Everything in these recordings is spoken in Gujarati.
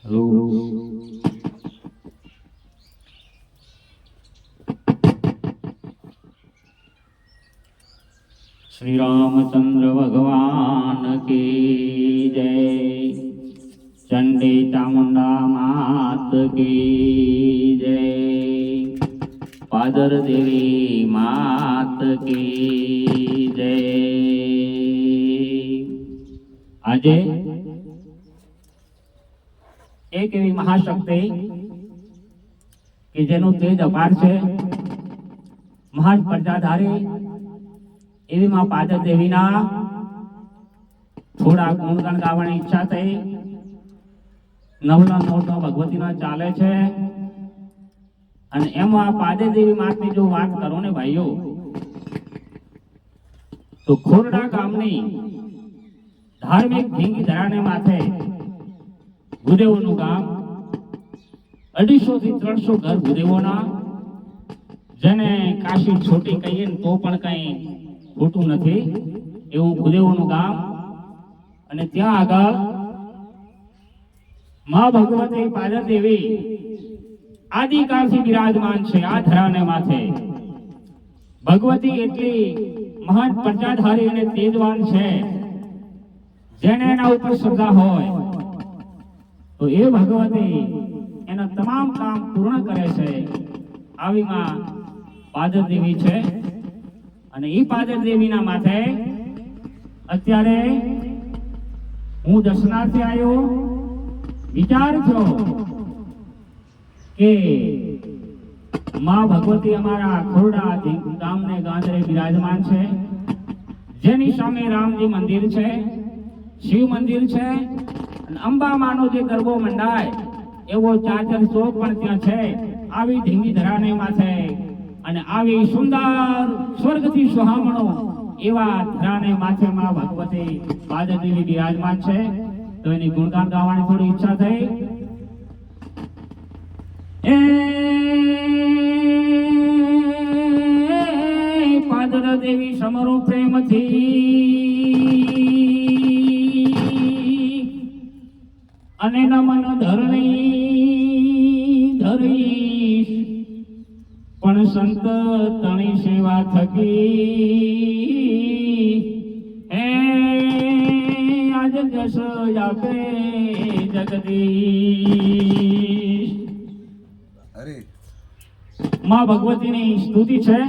श्री रामचंद्र भगवान की जय। चंडी चामुंडा मात की जय। पादर देवी मात की जय। આજે એક એવી મહાશક્તિ કે જેનું તેજ અપાર છે, મહાન પ્રજાધારી એવી માં પાદર દેવીના થોડા ગુણગાન ગાવાની ઈચ્છા થઈ। નવલા નોટો ભગવતીના ચાલે છે અને એમાં પાદર દેવી માતની જો વાત કરો ને ભાઈઓ, તો ખોરડા ગામની ધાર્મિક ભીંગી ધરાને માથે ભૂદેવોનું ગામ 250 થી 300 ઘર ભૂદેવોના, જેને કાશી છોટી કહીએ ને તો પણ કઈ ખોટું નથી એવું ભૂદેવોનું ગામ। અને ત્યાં આગળ માં ભગવતી પાદર દેવી આદિકાળથી બિરાજમાન છે આ ધરાને માથે। ભગવતી એટલી મહાન પ્રજાધારી અને તેજવાન છે, જેને એના ઉપર શ્રદ્ધા હોય તો એ ભગવતી એના તમામ કામ પૂર્ણ કરે છે। આવી માં પાદર દેવી છે અને એ પાદર દેવીના માથે અત્યારે હું દર્શનાર્થે આવ્યો। વિચાર થયો કે માં ભગવતી અમારા ખોરડા ગામને ગાંધરે બિરાજમાન છે, જેની સામે રામજી મંદિર છે, શિવ મંદિર છે અને અંબા માનો જે ગરબો મંડાય એવો ચાચર ચોક પણ ત્યાં છે। આવી ધીંગી ધરાને માથે અને આવી સુંદર સ્વર્ગથી સુહામણો એવા ધરાને માથે માં ભગવતી પાદર દેવી બિરાજમાન છે। તો એની ગુણગાન ગાવાની થોડી ઈચ્છા થઈ। એ પાદર દેવી સમરો પ્રેમથી અને નમન ધરણી ધરીશ, પણ સંત તણી સેવા થકી હે આજ જસ આપે જગદીશ। માં ભગવતીની સ્તુતિ છે।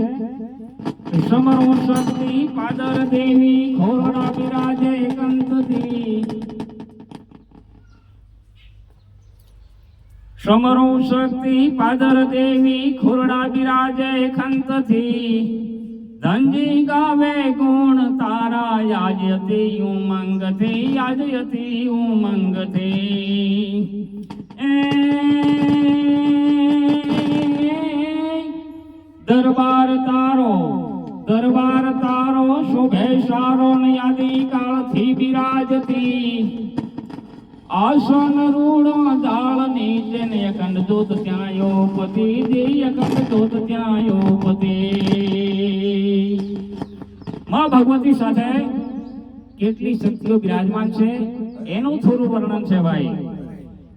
સમરો શક્તિ પાદર દેવી ખોરડા બિરાજે કંતથી। समरो शक्ति पादर देवी खुरड़ा बिराजे खंतथी। धनजी गावे गुण तारा याजयति उमंग थी, याजयति उमंग थी। दरबार तारो शोभे सारो यादी काल थी बिराजती। आसन रूढ़ दाल नीचे ने अखंड जोत त्यायो पति दे, अखंड जोत त्यायो पति। मां भगवती साथे કેટલી શક્તિઓ બિરાજમાન છે એનું થોડું વર્ણન છે ભાઈ।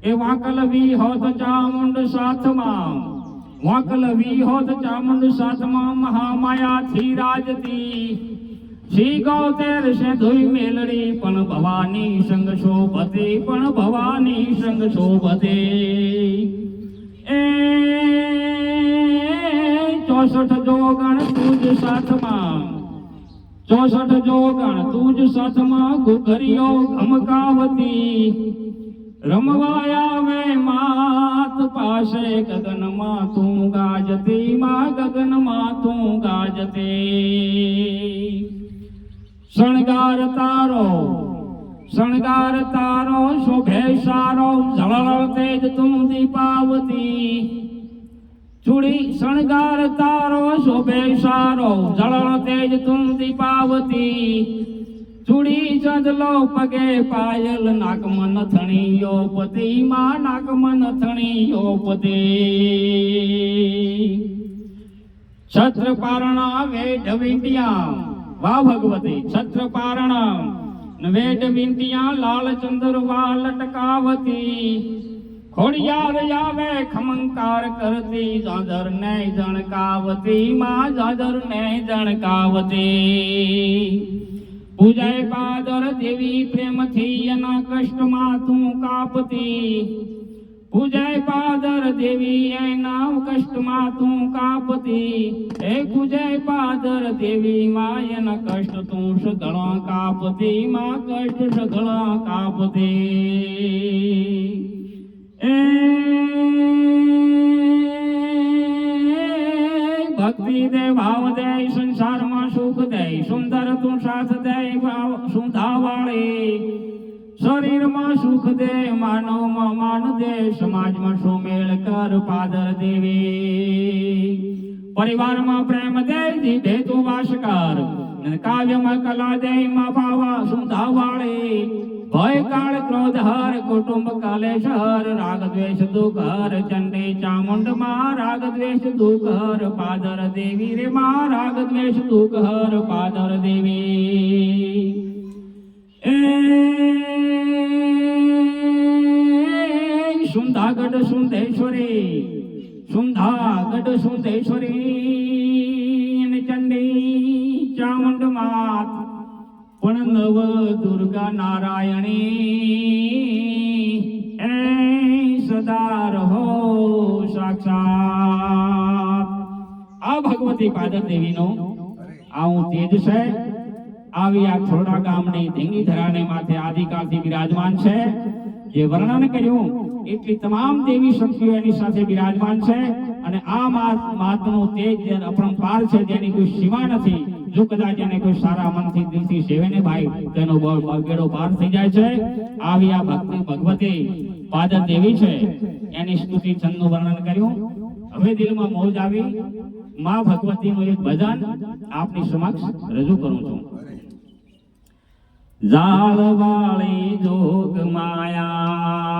એ વાકલવી હોત ચામુંડ સાથમાં, વાકલવી હોત ચામુંડ સાથમાં મહામાયા થી રાજતી। श्री गौतेर से धुई मेलड़ी पण भवानी संग शोभते, पण भवानी संग शोभते। 64 जोगण तुझ साथमा, 64 जोगण तुझ साथमा घुघरियो घमकावती। रमवाया वे मात पासे गगन मा तू गाजती, मां गगन मा तू गाजती। शणगार तारो शोभे सारो झलल तेज तुम दीपावती। चूड़ी शणगार तारो शोभे सारो झलल तेज तुम दीपावती। चूड़ी चंदलो पगे पायल नाकमन थणी योपति, मां नाकमन थणी योपति। छत्र पारणा वेद विद्या वाह भगवती। छत्र पारण वेद विंटिया लाल चंद्र वा लटकावती। ખોડિયાર આવે ખમંકાર કરતી જાદર ને જણકાવતી માં જાદર ને જણકાવતી પૂજાય પાદર દેવી પ્રેમથી એના કષ્ટમાં તું કાપતી પૂજાય પાદર દેવી એના કષ્ટમાં તું કાપતી એ પૂજાય પાદર દેવી માં એના કષ્ટ તું સઘળા કાપતી માં કષ્ટ સઘળા કાપતી એ ભક્તિ દે ભાવ દે સંસારમાં સુખ દે સુંદર તું સાથ દે સુધા વાળી શરીરમાં સુખ દે માનવમાં માન દે સમાજમાં સુમેળ કર પાદર દેવી પરિવારમાં પ્રેમ દે જીભે તું વાસ કર કાવ્યમાં કલા દે માં પાવા સુધા વાળી ભય કાળ ક્રોધ હર કુટુંબ કલેશ હર રાગ દ્વેષ દુઃખ હર ચંડી ચામુંડ માં રાગ દ્વેષ દુઃખ હર પાદર દેવી રે માં રાગ દ્વેષ દુઃખ હર પાદર દેવી એ સુંધાગઢ સુંધેશ્વરી સુંધાગઢ સુંધેશ્વરી ચંડી ચામુંડ માત પણ નવ દુર્ગા નારાયણી એ સદા રહો સાક્ષાત આ ભગવતી પાદર દેવીનો આવું તેજ છે આવી આ ખોરડા ગામની ધીંગી ધરાને માથે આદિકાળથી બિરાજમાન છે જે વર્ણન કર્યું એટલી તમામ દેવી શક્તિઓ એની સાથે બિરાજમાન છે અને આ માતનું તેજ જે અપરંપાર છે જેની કોઈ સીમા નથી જો કદાચ એને કોઈ સારા મનથી દિલથી સેવે ને ભાઈ તેનો બેડો પાર થઈ જાય છે આવી આ ભગવતી પાદર દેવી છે એની સ્તુતિ છંદનું વર્ણન કર્યું હવે દિલમાં મોજ આવી માં ભગવતીનું એક ભજન આપની સમક્ષ રજૂ કરું છું જાળ વાળી જોગ માયા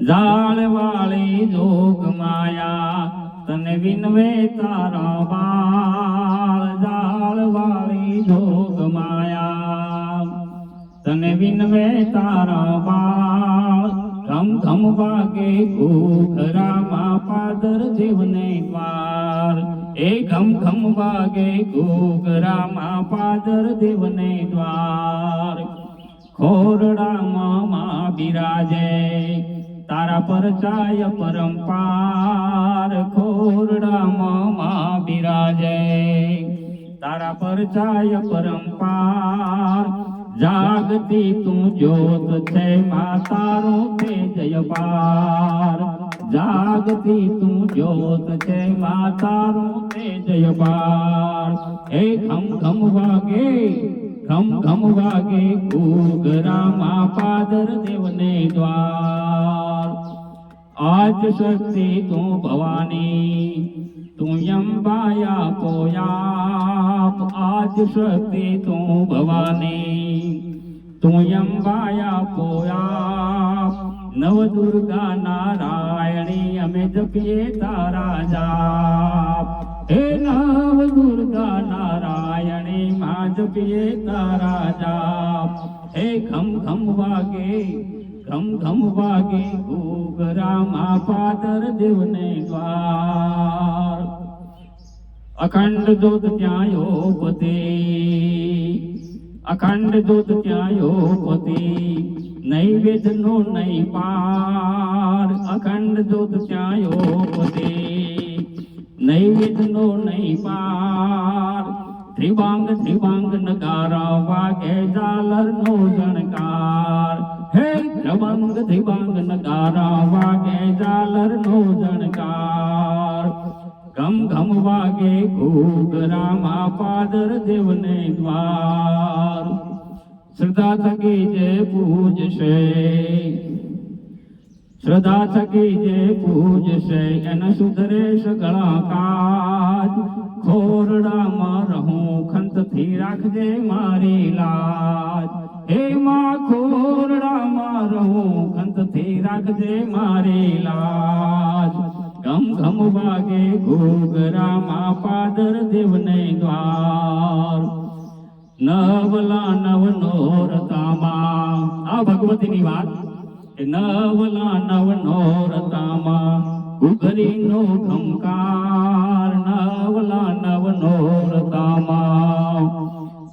જાળ વાળી જોગ માયા તને વિનવે તારા બાળ જાળ વાળી જોગ માયા તને વિનવે તારા બાળ ઘમ ઘમ વાગે ઘોઘરામાં પાદર દેવને દ્વાર એ ઘમ ઘમ વાગે ઘોઘરામાં પાદર દેવને દ્વાર ખોરડામાં માં બિરાજે તારા પરચાય પરંપાર ખોરડામાં માં બિરાજે તારા પરચાય પરંપાર જાગતી તું જ્યોત છે માં તારું તેજય પાર જાગતી તું જ્યોત છે માં તારું તેજય પાર એ ઘમ ઘમ વાગે ઘોઘરામાં પાદર દેવને દ્વાર આજ શક્તિ તું ભવાની તું અંબાયા પોયાપ આજ શક્તિ તું ભવાની તું અંબાયા પોયાપ નવ દુર્ગા નારાયણી અમે જપીએ તારા જાપ હે નવ દુર્ગા નારાયણી માં જપીએ તારા જાપ હે ઘમ ઘમ વાગે ઘોઘરામાં પાદર દેવને દ્વાર અખંડ જ્યોત ત્યાં યોપતે અખંડ જ્યોત ત્યાં યોપતે નૈવેદ્ય નો નહીં પાર અખંડ જ્યોત ત્યાં યોપતે નૈવેદ્ય નો નહીં પાર ત્રિવાંગ નગારા વાગે ઝાલર નો જણકાર હે ત્રિવાંગ નગારા વાગે ઝાલર નો જણકાર ઘમ ઘમ વાગે ઘોઘરામાં પાદર દેવને દ્વાર શ્રદ્ધા થકી જે પૂજશે શ્રદ્ધા થકી જે પૂજશે એને સુધરે સગળા કાજ ખોરડામાં રહું ખંતથી રાખજે મારી લાજ હે માં ખોરડામાં રહું ખંતથી રાખજે મારી લાજ ઘમ ઘમ વાગે ઘોઘરામાં પાદર દેવને દ્વાર નવલા નવ નોરતામાં આ ભગવતીની વાત કે નવલા નવ નોરતામાં ઘૂઘરીનો ઘમકાર, નવલા નવ નોરતામાં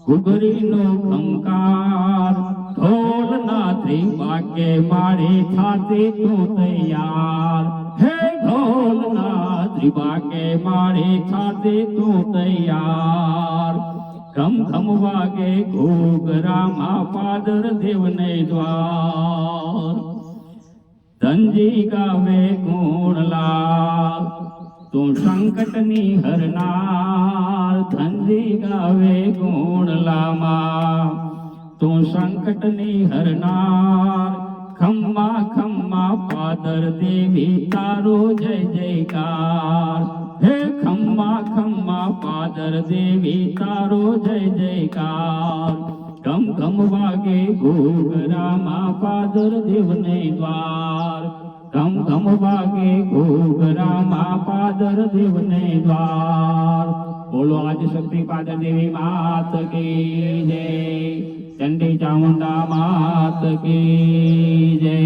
ઘૂઘરીનો ઘમકાર, ઢોલના ત્રિપાકે મારે થાતે તું તૈયાર, હે ઢોલના ત્રિપાકે મારે થાતે તું તૈયાર, ઘમ ઘમ વાગે ઘૂઘરામાં પાદર દેવને દ્વાર, ધનજી ગાવે ગુણલાલ તું સંકટની હરનાર, ધનજી ગાવે ગુણલામાં તું સંકટની હરનાર, ખમ્મા ખમ્મા પાદર દેવી તારો જય જયકાર, હે ખમ્મા ખમ્મા પાદર દેવી તારો જય જયકાર, ઘમ ઘમ વાગે ઘૂઘરામાં પાદર દેવને દ્વાર, ઘમ ઘમ વાગે ઘૂઘરામાં પાદર દેવને દ્વાર, બોલો આદિશક્તિ પાદર દેવી માત કી જય, ચંડી ચામુંડા માત કી જય।